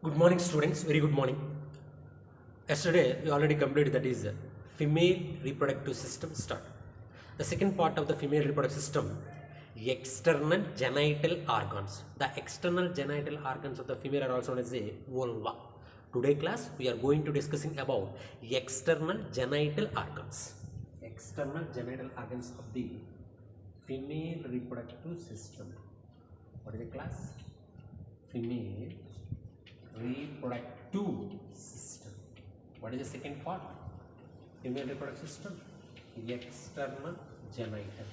Good morning, students. Very good morning. Yesterday, we already completed that is female reproductive system start. The second part of the female reproductive system, external genital organs. The external genital organs of the female are also known as a vulva. Today class, we are going to discussing about external genital organs. External genital organs of the female reproductive system. What is the class? Female reproductive system. What is the second part? Female reproductive system. External genital.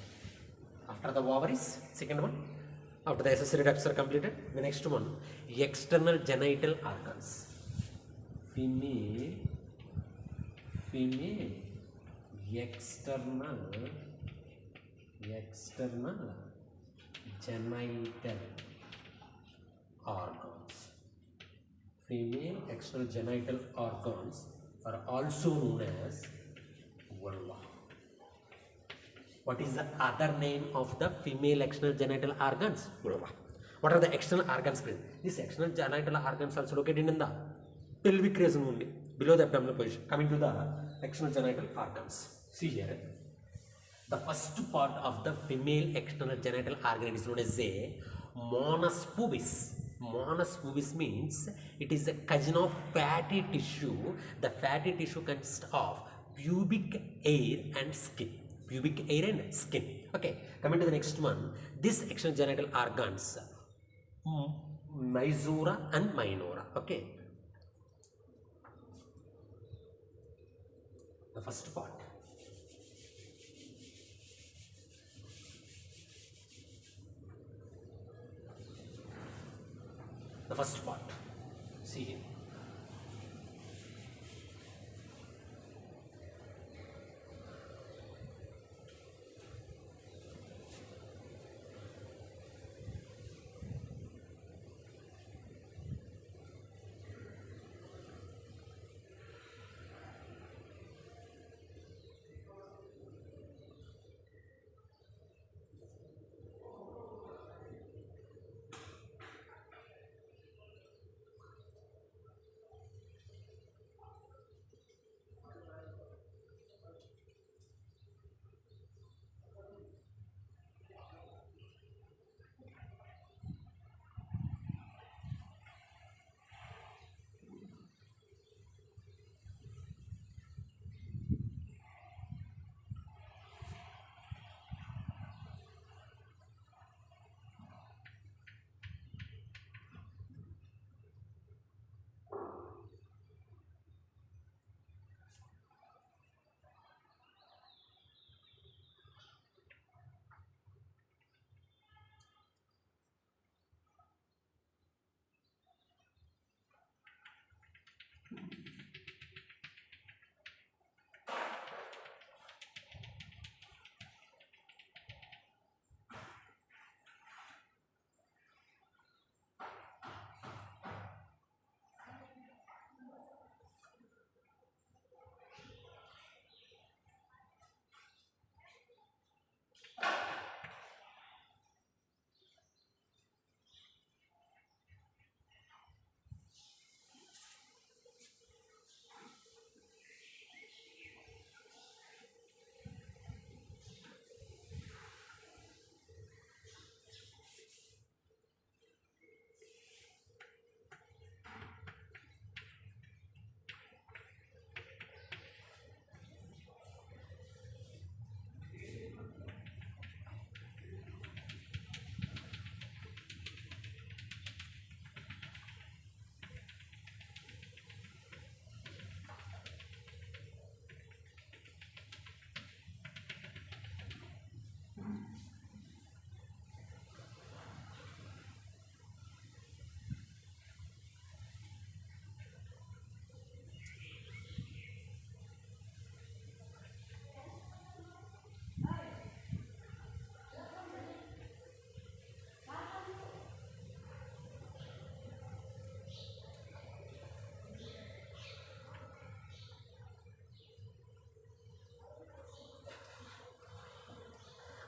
After the ovaries, second one. After the accessory ducts are completed, the next one, external genital organs. Female external genital organs. Female external genital organs are also known as vulva. What is the other name of the female external genital organs? Vulva. What are the external organs present? These external genital organs also located in the pelvic region only, below the abdominal position. Coming to the external genital organs. See here. The first part of the female external genital organ is known as a mons pubis. Mons pubis means it is a cousin of fatty tissue. The fatty tissue consists of pubic hair and skin. Pubic hair and skin. Okay, coming to the next one. This external genital organs, majora and minora. Okay, the first part. The first part. See here.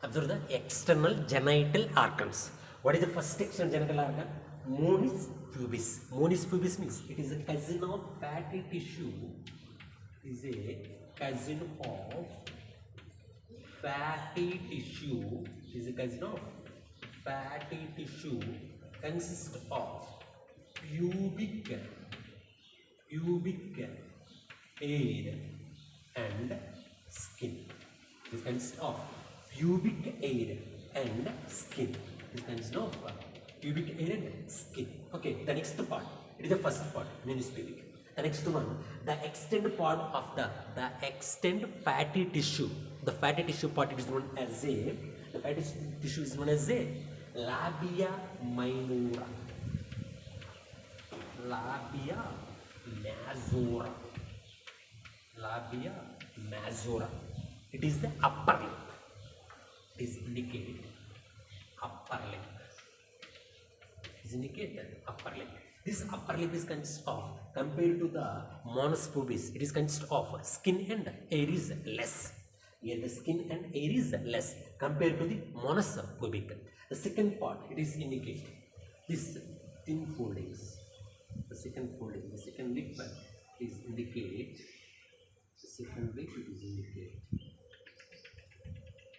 Observe the external genital organs. What is the first external genital organ? Mons pubis. Monis pubis means it is a cousin of fatty tissue. It is a cousin of fatty tissue. It is a cousin of fatty tissue consists of pubic hair and skin. This consists of pubic hair and skin. This consists of pubic hair and skin. Okay, the next part. It is the first part, means pubic. The next one, the extend part of the extend fatty tissue. The fatty tissue part is known as a, the fatty tissue is known as a labia minora. Labia majora. Labia majora. It is the upper lip. It is indicated upper lip. It is indicated upper lip. This upper lip is consists of, compared to the mons pubis, it is consists of skin and hair is less. Here the skin and hair is less compared to the mons pubic. The second part, it is indicate this thin foldings. The second folding, the second lip is indicate. The second lip is indicate.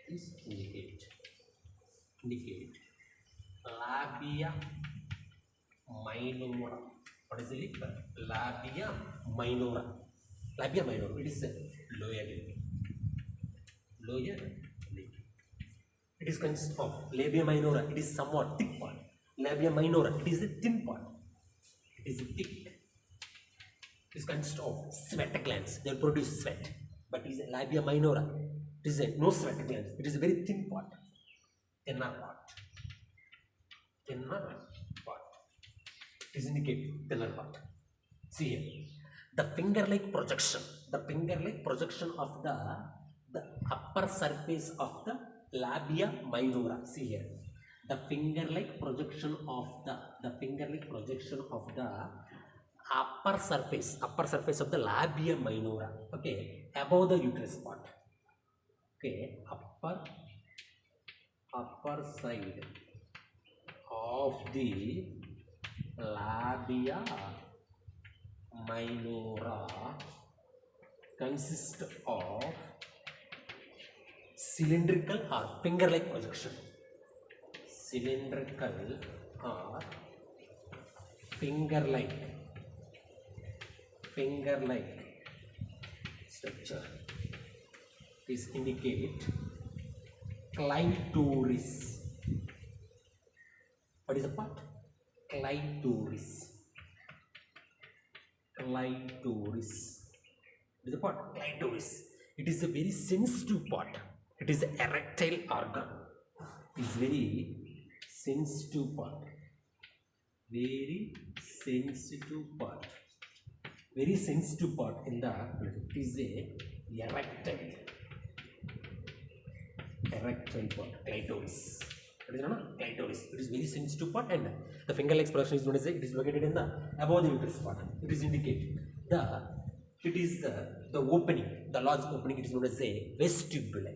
This indicate labia minora. What is the lip? Labia minora. Labia minora. It is a lower lip. Lower lip. It is consists of labia minora. It is somewhat thick part. Labia minora. It is a thin part. It is thick. It is consists of sweat glands. They produce sweat. But it is a labia minora. It is a no sweat glands. It is a very thin part. Thinner part. Thinner part. It is indicate thinner part. See here. The finger-like projection. The finger-like projection of the upper surface of the labia minora. See here. The finger-like projection of the upper surface of the labia minora. Okay, above the uterus part. Okay, upper side of the labia minora consists of cylindrical or finger-like projection. Cylindrical or finger-like structure. This indicate clitoris. What is the part? Clitoris. Clitoris. What is the part? Clitoris. It is a very sensitive part. It is an erectile organ. It is very sensitive part. Very sensitive part. Very sensitive part in the, it is a erectile part, clitoris. What is it? Clitoris. It is very sensitive part, and the finger-like projection is known as it is located in the above the uterus part. It is indicated the opening, the large opening. It is known as a vestibule.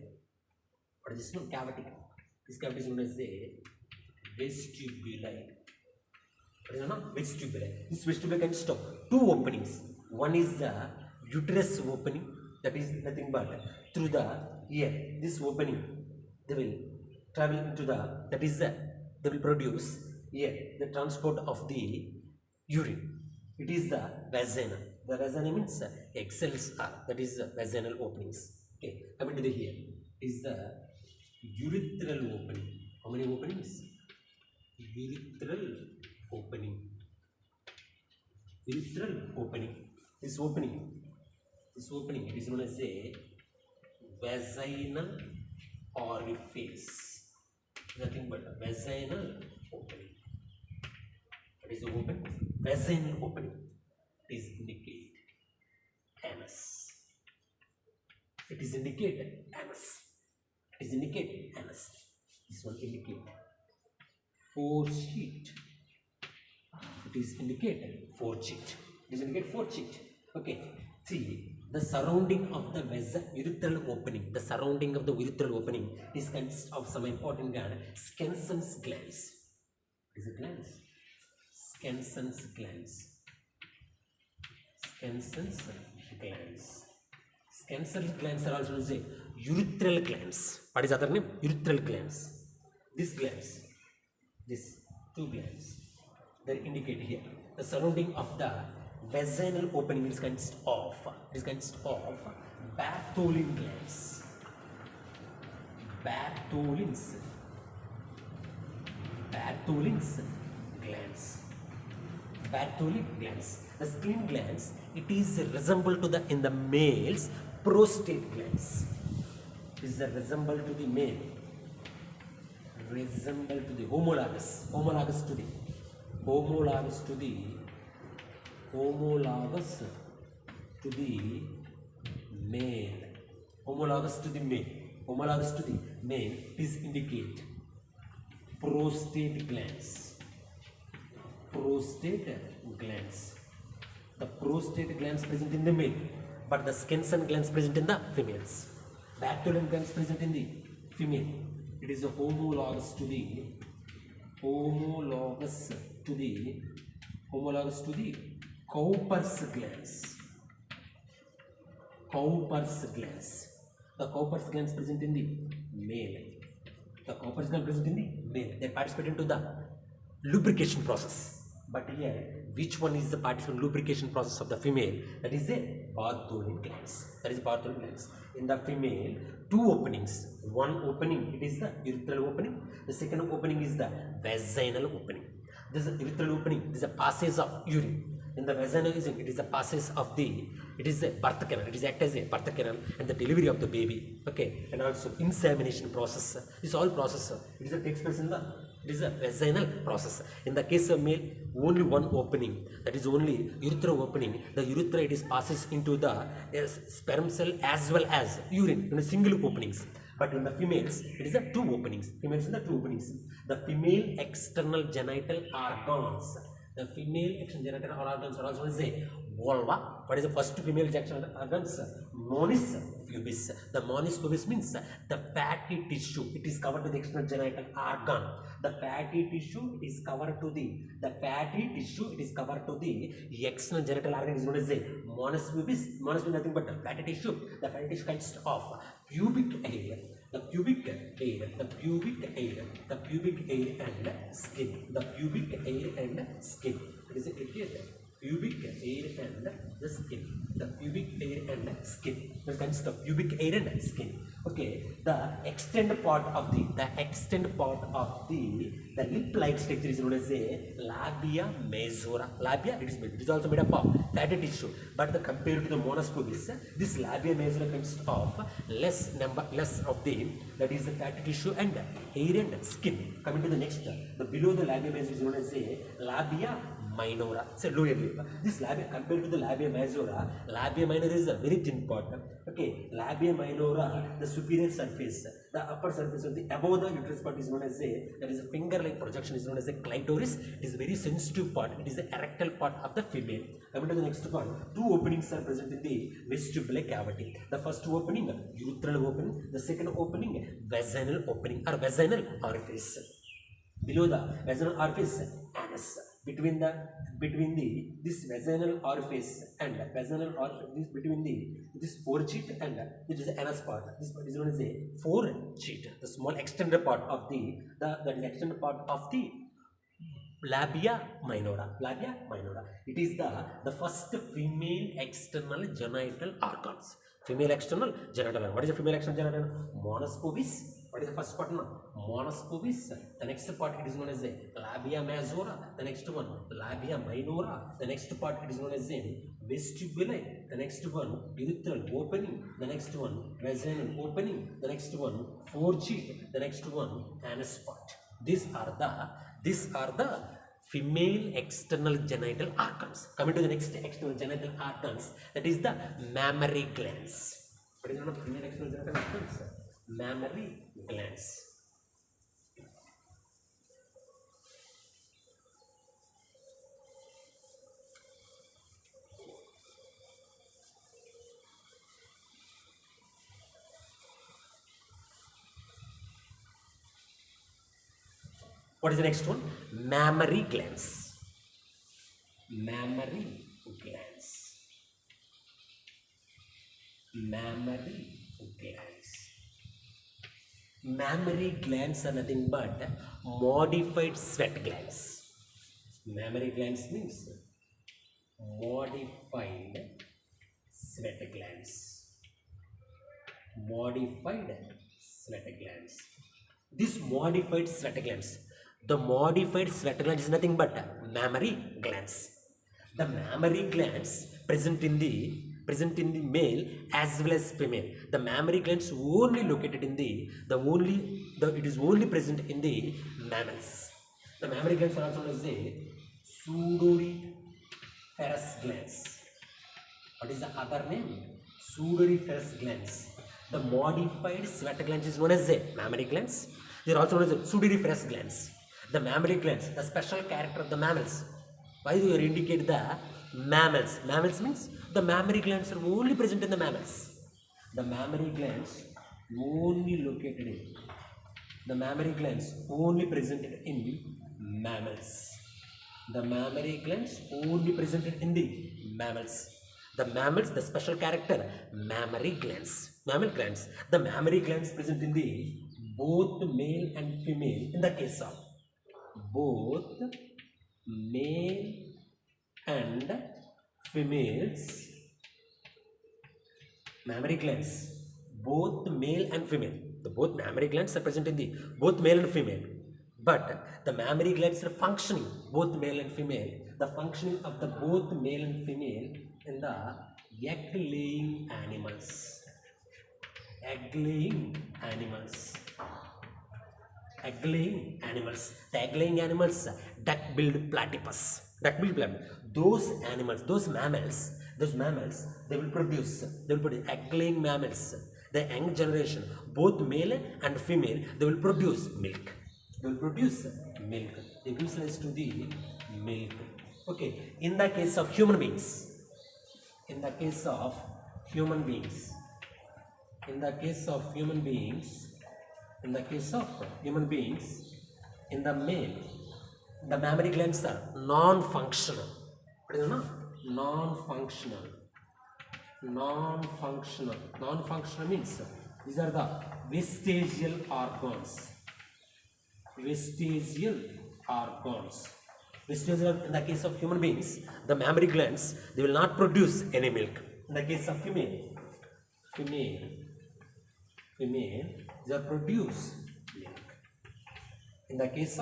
What is this? No, cavity. This cavity is known as a vestibule. Vestibule. This vestibule consists of two openings. One is the uterus opening, that is nothing but through the ear. This opening, they will travel into the, that is the, they will produce here the transport of the urine. It is the vagina. The vagina means egg cells are, that is the vaginal openings. Okay, coming to the here is the urethral opening. How many openings? Urethral opening. Urethral opening. This opening, it is known as a vaginal orifice. Nothing but a vaginal opening. What is the opening? Vaginal opening. It is indicate anus. It is indicate anus. It is indicate anus. This one indicate foresheet. It is indicate foresheet. It is indicate foresheet. Okay. See, the surrounding of the urethral opening. The surrounding of the urethral opening is consists of some important gland, Skenson's glands. What is the glands? Scanson's glands. Scanson's glands. Scanson's glands are also known as urethral glands. What is other name? Urethral glands. These glands, these two glands, they indicate here. The surrounding of the vaginal opening is consists of Bartholin glands. Bartholin's glands. Bartholin glands. The skin glands, it is resemble to the in the males prostate glands. It is resemble to the male. Resemble to the homologous to the male. Homologous to the male. Please indicate prostate glands. The prostate glands present in the male, but the Scanson glands present in the females. Bartholin glands present in the female. It is a homologous to the Cowper's glands. The Cowper's glands present in the male. They participate into the lubrication process. But here, which one is the participant lubrication process of the female? That is the Bartholin glands. In the female, two openings. One opening, it is the urethral opening. The second opening is the vaginal opening. This is the urethral opening. This is a passage of urine. In the vaginalism, it is a passage of the, it is a birth canal. It is act as a birth canal and the delivery of the baby. Okay, and also insemination process. This all process. It takes place in the, it is a vaginal process. In the case of male, only one opening. That is only urethral opening. The urethra, it is passes into the sperm cell as well as urine in a single openings. But in the females, it is the two openings. The female external genital organs. The female external genital organs are also known as vulva. What is the first female genital organs? Mons pubis. The mons pubis means the fatty tissue. It is covered to the external genital organ. The fatty tissue, it is covered to the external genital organ is known as mons pubis. Mons is nothing but the fatty tissue. The fatty tissue consists of pubic hair. The pubic hair and skin. It is a pubic hair and the skin. That consists of pubic hair and skin. Okay, the extend part of the lip-like structure is known as a labia majora. Labia, it is also made up of fatty tissue, but compared to the mons pubis, this labia majora consists of less of the, that is the fatty tissue and hair and skin. Coming to the next, the below the labia majora is known as a labia minora. It's a lower lip. This labia, compared to the labia majora is a very thin part. Okay, labia minora, the superior surface, the upper surface of the above the uterus part is known as that is a finger-like projection is known as a clitoris. It is a very sensitive part. It is the erectile part of the female. Coming to the next part, two openings are present in the vestibular cavity. The first opening, urethral opening. The second opening, vaginal opening or vaginal orifice. Below the vaginal orifice, anus. Between this vaginal orifice and this forecheat and which is the anus part. This part is known as a forecheat, the small extended part of the labia minora. It is the first female external genital organs. What is the female external genital? Mons pubis. What is the first part? Mons pubis. The next part, it is known as labia majora. The next one, labia minora. The next part, it is known as vestibule. The next one, urethral opening. The next one, vaginal opening. The next one, forecheat. The next one, anus part. These are the female external genital organs. Coming to the next external genital organs, that is the mammary glands. What is one of female external genital organs? Mammary glands. What is the next one? Mammary glands. mammary glands. Mammary glands. Mammary glands are nothing but modified sweat glands. Mammary glands means modified sweat glands. Modified sweat glands. This modified sweat glands. The modified sweat glands is nothing but mammary glands. The mammary glands present in the male as well as female. The mammary glands only located in it is only present in the mammals. The mammary glands are also known as the sudoriferous glands. What is the other name? Sudoriferous glands. The modified sweat glands is known as the mammary glands. They are also known as the sudoriferous glands. The mammary glands, the special character of the mammals. Why do you indicate the mammals? Mammals means the mammary glands are only present in the mammals. The mammary glands only located in. The mammary glands only presented in mammals. The mammary glands only presented in the mammals. The mammals, the special character, mammary glands. Mammal glands. The mammary glands present in the both male and female. In the case of both male and females, mammary glands, both male and female. The both mammary glands are present in the both male and female. But the mammary glands are functioning, both male and female. The functioning of the both male and female in the egg-laying animals. Egg-laying animals. Egg-laying animals. The egg-laying animals, duck-billed platypus. Duck-billed platypus. Those animals, those mammals, they will produce egg-laying mammals. The young generation, both male and female, they will produce milk. They will produce milk. They gives rise to the milk. Okay. In the case of human beings, in the case of human beings, in the case of human beings, in the case of human beings, in the male, the mammary glands are non-functional. What is it? Non-functional. Non-functional. Non-functional means these are the vestigial organs. Vestigial organs. Vestigial, in the case of human beings, the mammary glands, they will not produce any milk. In the case of female, they produce milk. In the case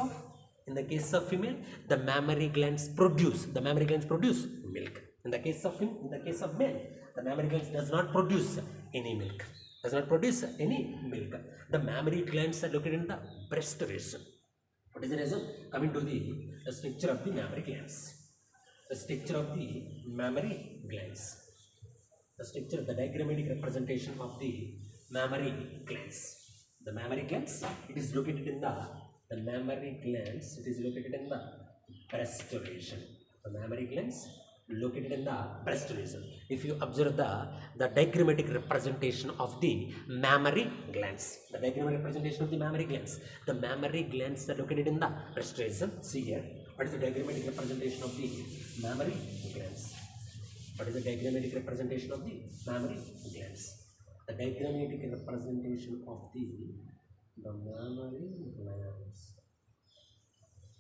of female, the mammary glands produce milk. In the case of male, the mammary glands does not produce any milk. The mammary glands are located in the breast region. What is the reason? Coming to the structure of the mammary glands. The structure of the mammary glands. The structure, the diagrammatic representation of the mammary glands. The mammary glands, it is located in the breast region. The mammary glands located in the breast region. If you observe the diagrammatic representation of the mammary glands, the mammary glands are located in the breast region. See here, what is the diagrammatic representation of the mammary glands? What is the diagrammatic representation of the mammary glands? The diagrammatic representation of the mammary glands.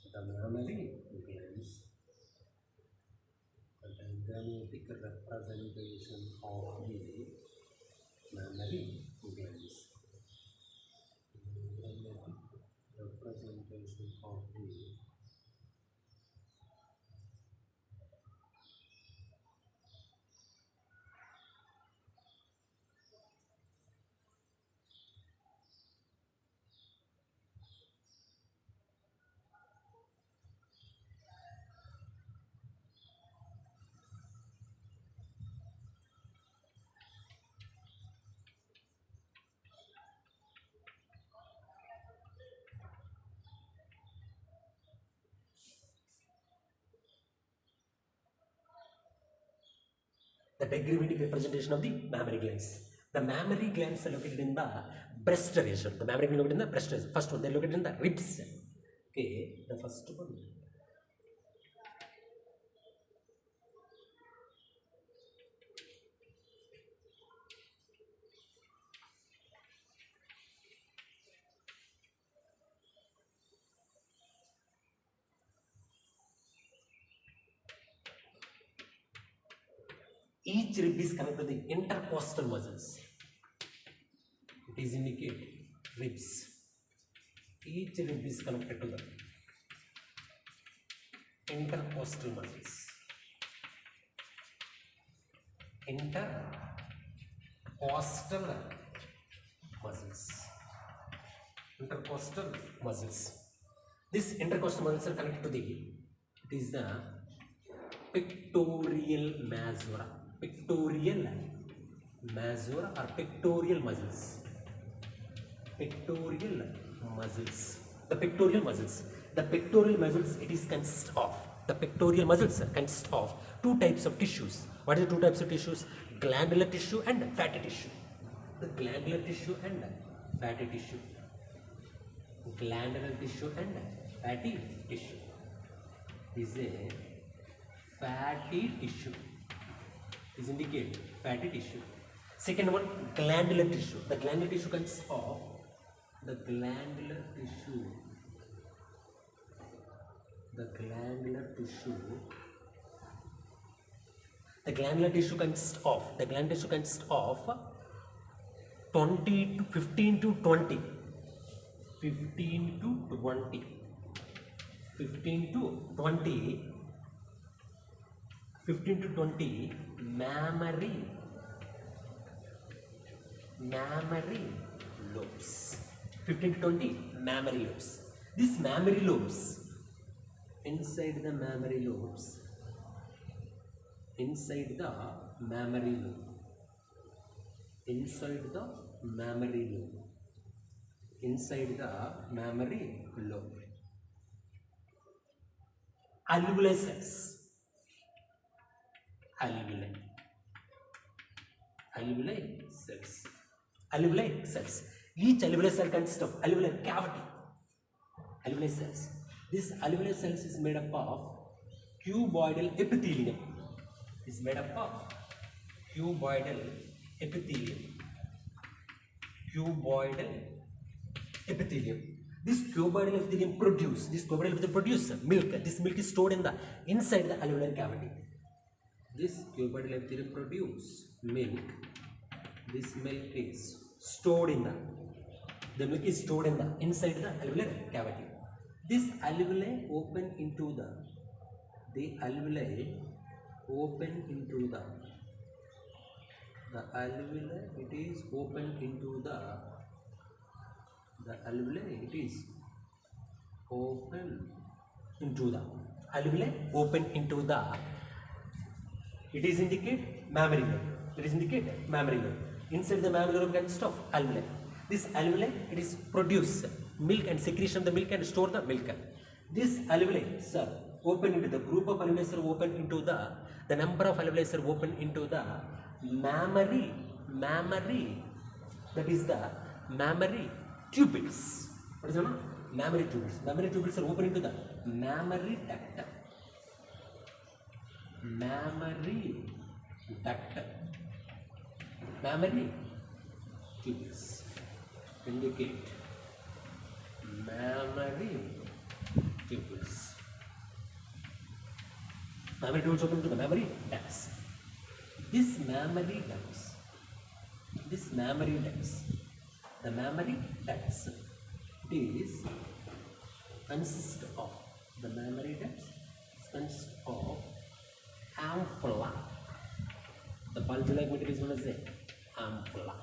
The mammary glands. The diagrammatic representation of the mammary glands. Representation of the diagrammatic representation of the mammary glands. The mammary glands are located in the breast region. The mammary glands are located in the breast region. First one, they are located in the ribs. Okay, the first one. Each rib is connected to the intercostal muscles. It is indicate ribs. Each rib is connected to the intercostal muscles. Intercostal muscles. Intercostal muscles. This intercostal muscles are connected to the, it is the pectoral majora. Pectoral majora or pectoral muscles. Pectoral muscles. The pectoral muscles. The pectoral muscles, it is consist of, the pectoral muscles consist of two types of tissues. What are the two types of tissues? Glandular tissue and fatty tissue. The glandular tissue and fatty tissue. Glandular tissue and fatty tissue. This is a fatty tissue. This indicate fatty tissue. Second one, glandular tissue. The glandular tissue consists of the glandular tissue. The glandular tissue. The glandular tissue consists of, the glandular tissue consists of 20 to 15 to 20. 15 to 20. 15 to 20. 15 to 20 mammary lobes. 15 to 20 mammary lobes. These mammary lobes, inside the mammary lobes, inside the mammary lobe, inside the mammary lobe, inside the mammary lobe, alveolar cells. Alveoli. Alveoli cells. Alveoli cells. Each alveolar cell consists of alveolar cavity. Alveolar cells. This alveolar cells is made up of cuboidal epithelium. Is made up of cuboidal epithelium. Cuboidal epithelium. This cuboidal epithelium produce milk. This milk is stored in the inside the alveolar cavity. This cuboidal epithelium produce milk. This milk is stored in the milk is stored in the inside the alveolar cavity. This alveoli open into the alveoli open into the alveoli, it is open into the alveoli, it is open into the alveoli open into the, it is indicate mammary lobe. It is indicate mammary lobe. Inside the mammary lobe consists of alveoli. This alveoli, it is produce milk and secretion of the milk and store the milk. This alveoli, sir, open into the group of alveoli are open into the number of alveoli are open into the mammary, that is the mammary tubules. What is it? Mammary tubules. Mammary tubules are open into the mammary duct. Mammary duct. Mammary tubules indicate mammary tubules. Mammary tubules open to the mammary ducts. This mammary ducts, the mammary ducts, it is consist of, the mammary ducts consist of ampulla. The bulb-like material is known as the ampulla.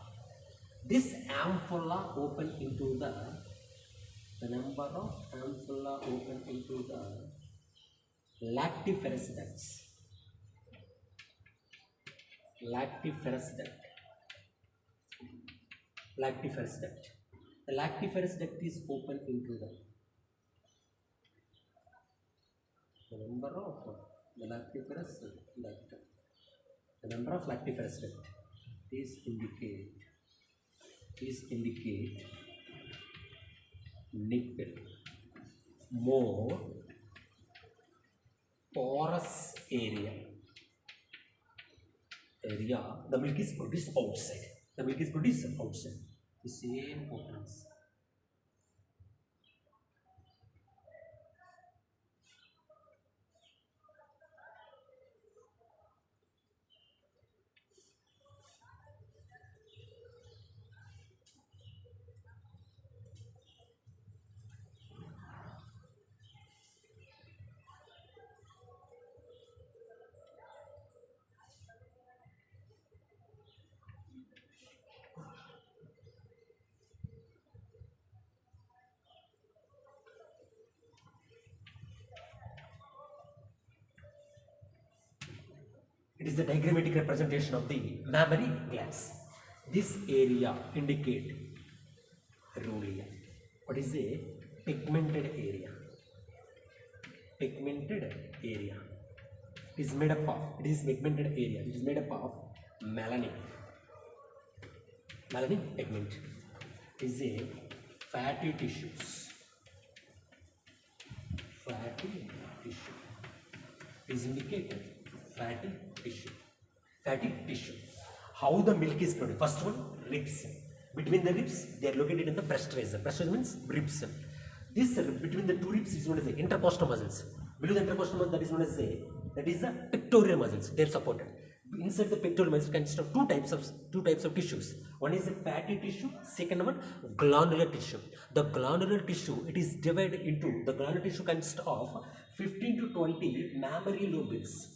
This ampulla open into the number of ampulla open into the lactiferous ducts. Lactiferous duct. The lactiferous duct is open into the number of the lactiferous duct. The number of lactiferous duct is indicate nipple. More porous area, the milk is produced outside. The milk is produced outside. The same potence. It is the diagrammatic representation of the mammary glands. This area indicate rhodia. What is a pigmented area? Pigmented area. It is made up of, it is pigmented area. It is made up of melanin. Melanin pigment is a fatty tissues. Fatty tissue is indicated fatty tissue. Fatty tissue. How the milk is produced? First one, ribs. Between the ribs, they are located in the breast razor. Breast razor means ribs. This between the two ribs is known as the intercostal muscles. Below the intercostal muscle, that is known as the pectoral muscles. They are supported. Inside the pectoral muscles consists of two types of tissues. One is the fatty tissue. Second one, glandular tissue. The glandular tissue, it is divided into, the glandular tissue consists of 15 to 20 mammary lobules.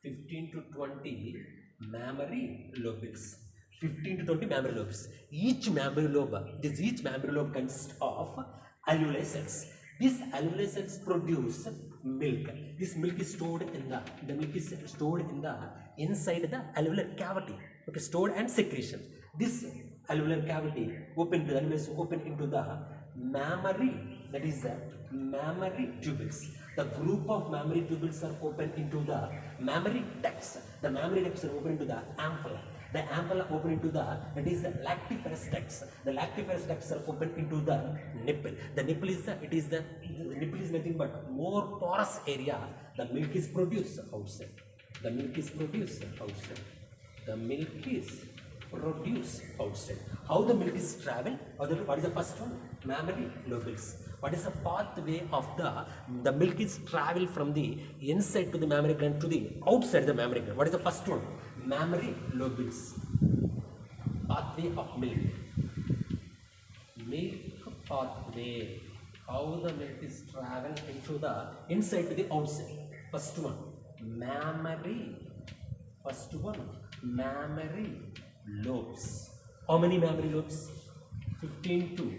15 to 20 mammary lobules. 15 to 20 mammary lobes. Each mammary lobe consists of alveoli cells. These alveoli cells produce milk. This milk is stored in the milk is stored in the inside the alveolar cavity. Okay, stored and secretion. This alveolar cavity open into the mammary, that is the mammary tubules. The group of mammary tubules are open into the mammary ducts. The mammary ducts are open into the ampulla. The ampulla open into the, that is the lactiferous ducts. The lactiferous ducts are open into the nipple. The nipple is the nipple is nothing but more porous area. The milk is produced outside. The milk is produced outside. The milk is produced outside. How the milk is traveled? What is the first one? Mammary lobules. What is the pathway of the milk is travel from the inside to the mammary gland to the outside the mammary gland? What is the first one? Mammary lobules. Pathway of milk. Milk pathway. How the milk is travel into the inside to the outside. First one, mammary. First one, mammary lobes. How many mammary lobes? 15 to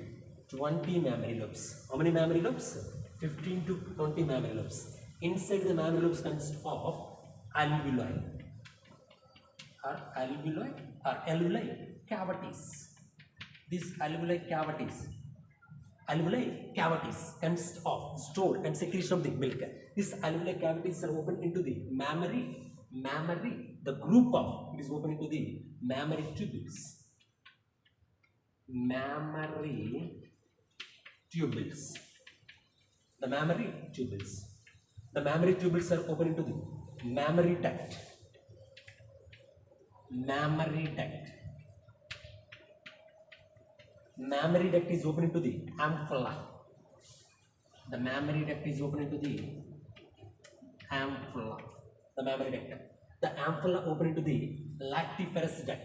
20 mammary lobes. How many mammary lobes? 15 to 20 mammary lobes. Inside the mammary lobes consist of alveoli or alveoli cavities. These alveoli cavities consist of store and secretion of the milk. These alveoli cavities are open into the mammary. The group of it is open into the mammary tubules. Mammary tubules. The mammary tubules. The mammary tubules are open into the mammary duct. Mammary duct. Mammary duct is open into the ampulla. The mammary duct is open into the ampulla. The mammary duct. The ampulla open into the lactiferous duct.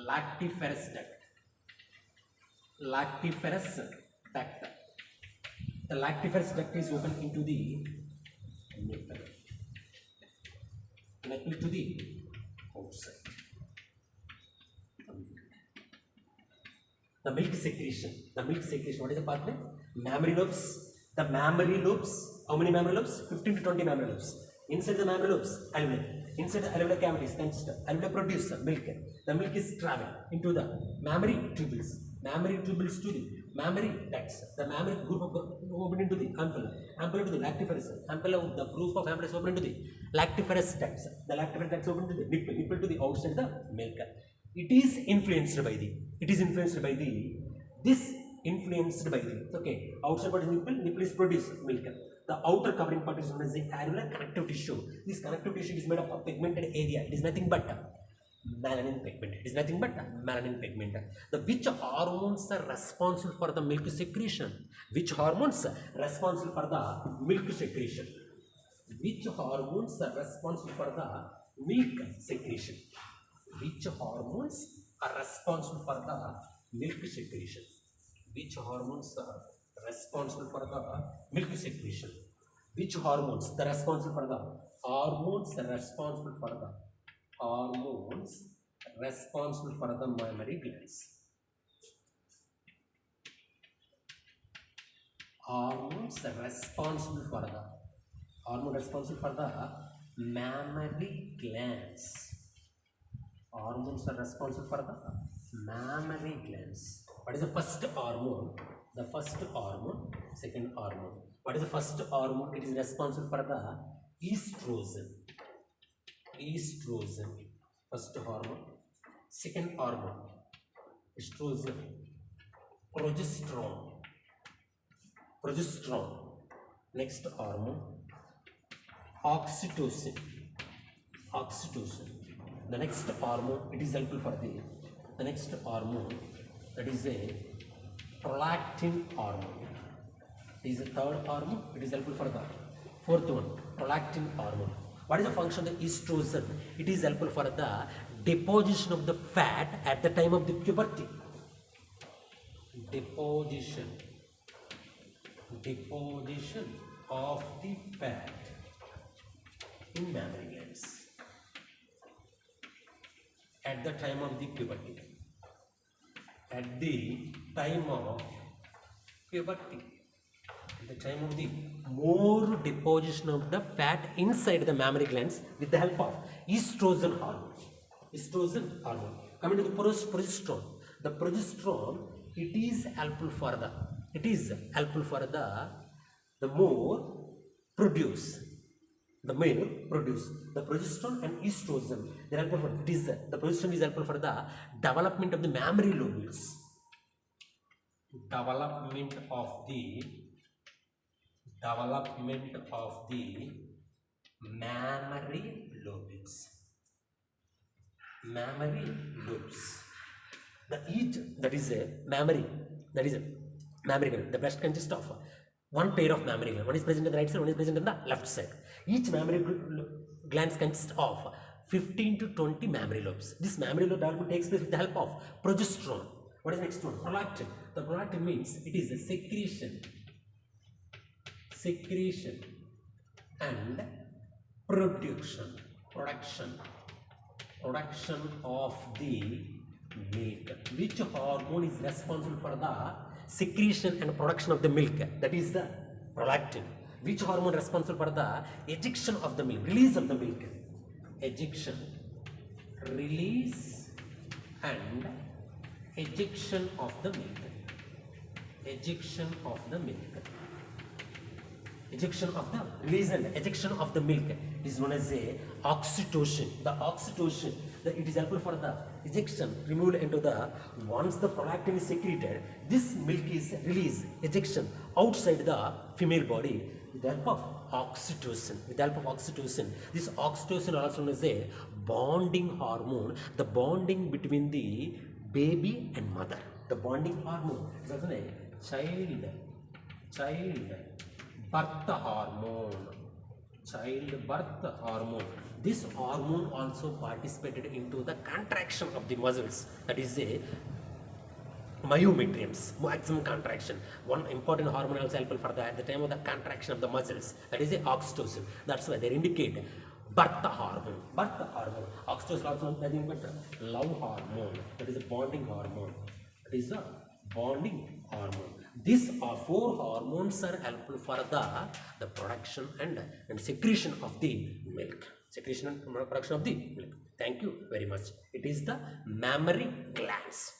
Lactiferous duct. Lactiferous duct. The lactiferous duct is open into the nipple. Nipple to the outside. The milk secretion. The milk secretion. What is the pathway? Mammary lobes. The mammary lobes. How many mammary lobes? 15 to 20 mammary lobes. Inside the mammary lobes, alveoli. Inside the alveolar cavities, alveoli produce milk. The milk is traveling into the mammary tubules. Mammary tubules to the mammary ducts. The mammary group of open into the ampulla. Ampulla to the lactiferous. Ampulla, the group of ampulla is open into the lactiferous ducts. The lactiferous ducts open to the nipple. Nipple to the outside the milk. It is influenced by the. Okay, outside part is nipple. Nipple is produce milk. The outer covering part is known as the alveolar connective tissue. This connective tissue is made up of pigmented area. It is nothing but melanin pigment. It is nothing but melanin pigment. The which hormones are responsible for the milk secretion? Which hormones are responsible for the milk secretion? Which hormones are responsible for the milk secretion? Which hormones are responsible for the milk secretion? Which hormones are responsible for the milk secretion? Which hormones are responsible for the mammary glands? Hormone responsible for the mammary glands. Hormones are responsible for the mammary glands. What is the first hormone? The first hormone, second hormone. What is the first hormone? It is responsible for the estrogen. Estrogen, first hormone. Second hormone, estrogen. Progesterone. Progesterone. Next hormone, oxytocin. Oxytocin. The next hormone, it is helpful for the next hormone, that is a prolactin hormone. It is the third hormone. It is helpful for the fourth one, prolactin hormone. What is the function of the estrogen? It is helpful for the deposition of the fat at the time of the puberty. Deposition of the fat in mammary glands at the time of the puberty. At the time of puberty, at the time of the more deposition of the fat inside the mammary glands with the help of estrogen hormone. Estrogen hormone. Coming to the progesterone. The progesterone, it is helpful for the more produce. The male produce the progesterone and estrogen. They are helpful for the progesterone is helpful for the development of the mammary lobules. Development of the mammary lobes. Mammary lobes. That is a mammary gland. The breast consists of one pair of mammary glands. One is present on the right side, one is present on the left side. Each mammary glands consists of 15 to 20 mammary lobes. This mammary lobe development takes place with the help of progesterone. What is the next one? Prolactin. The prolactin means it is a secretion and production of the milk. Which hormone is responsible for the secretion and production of the milk? That is the prolactin. Which hormone responsible for the ejection of the milk, release of the milk? Ejection, release and ejection of the milk. Ejection of the release and ejection of the milk is known as a oxytocin. The oxytocin, it is helpful for the ejection, removed into the, once the prolactin is secreted, this milk is released, ejection outside the female body with the help of oxytocin. This oxytocin also known as a bonding hormone, the bonding between the baby and mother. The bonding hormone is also a child birth hormone. This hormone also participated into the contraction of the muscles. That is a myometriums, maximum contraction. One important hormone also helpful for that at the time of the contraction of the muscles. That is a oxytocin. That's why they indicate birth hormone. Oxytocin also nothing but love hormone. That is a bonding hormone. These are four hormones are helpful for the production and secretion of the milk. Secretion and production of the milk. Thank you very much. It is the mammary glands.